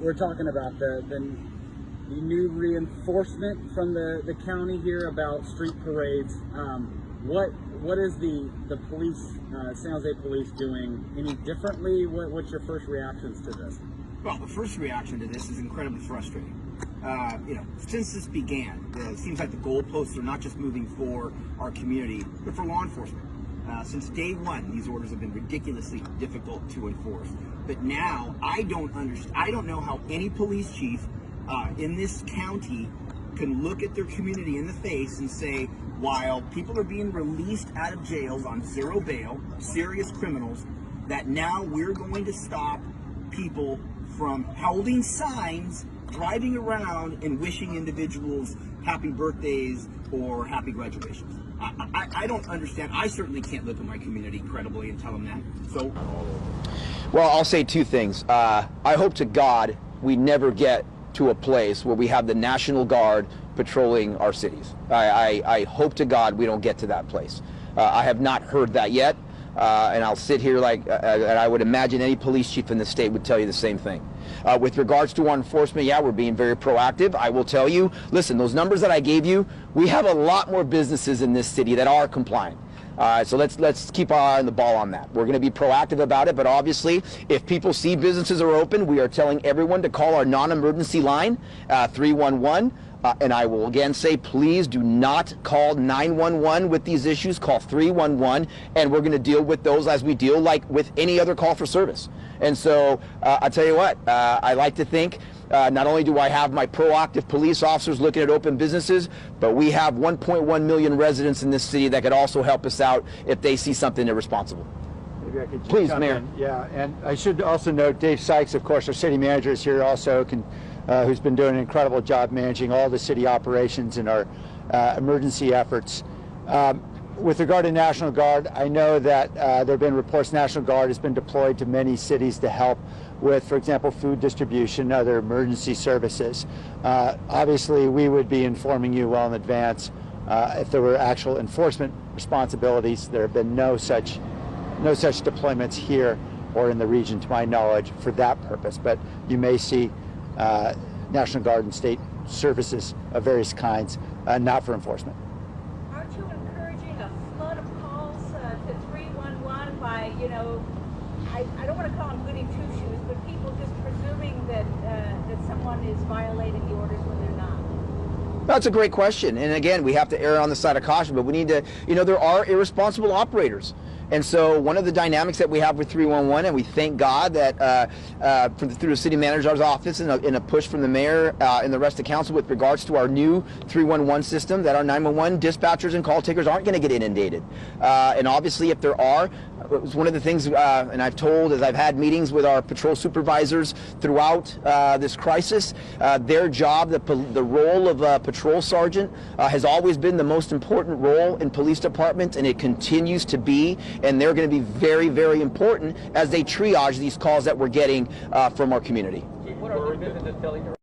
we're talking about the new reinforcement from the county here about street parades. What is the police, San Jose Police doing any differently? What's your first reactions to this? Well, the first reaction to this is incredibly frustrating. Since this began, it seems like the goalposts are not just moving for our community, but for law enforcement. Since day one, these orders have been ridiculously difficult to enforce. But now, I don't know how any police chief in this county can look at their community in the face and say, while people are being released out of jails on zero bail, serious criminals, that now we're going to stop people from holding signs, driving around, and wishing individuals happy birthdays or happy graduations. I don't understand. I certainly can't look at my community credibly and tell them that. So, well, I'll say two things. I hope to God we never get to a place where we have the National Guard patrolling our cities. I hope to God we don't get to that place. I have not heard that yet. And I'll sit here and I would imagine any police chief in the state would tell you the same thing. With regards to our enforcement, yeah, we're being very proactive. I will tell you, listen, those numbers that I gave you, we have a lot more businesses in this city that are compliant. So let's keep our eye on the ball on that. We're going to be proactive about it, but obviously, if people see businesses are open, we are telling everyone to call our non-emergency line, 311. And I will again say, please do not call 911 with these issues. Call 311, and we're going to deal with those as we deal like with any other call for service. And so I'll tell you what, I like to think not only do I have my proactive police officers looking at open businesses, but we have 1.1 million residents in this city that could also help us out if they see something irresponsible. Maybe I could just Please, come Mayor. in. Yeah, and I should also note Dave Sykes, of course, our city manager, is here also, who's been doing an incredible job managing all the city operations and our emergency efforts. With regard to National Guard, I know that there have been reports National Guard has been deployed to many cities to help with, for example, food distribution, other emergency services. Obviously, we would be informing you well in advance if there were actual enforcement responsibilities. There have been no such deployments here or in the region, to my knowledge, for that purpose. But you may see National Guard and state services of various kinds, not for enforcement. Aren't you encouraging a flood of calls to 311 by, I don't want to call them goody two-shoes, but people just presuming that someone is violating the orders when they're not? That's a great question. And again, we have to err on the side of caution, but we need to, there are irresponsible operators. And so one of the dynamics that we have with 311, and we thank God that through the city manager's office and in a push from the mayor and the rest of council with regards to our new 311 system, that our 911 dispatchers and call takers aren't going to get inundated. And obviously if there are, it was one of the things, and I've told as I've had meetings with our patrol supervisors throughout this crisis, their job, the role of a patrol sergeant has always been the most important role in police departments, and it continues to be. And they're going to be very, very important as they triage these calls that we're getting from our community. What are other businesses telling you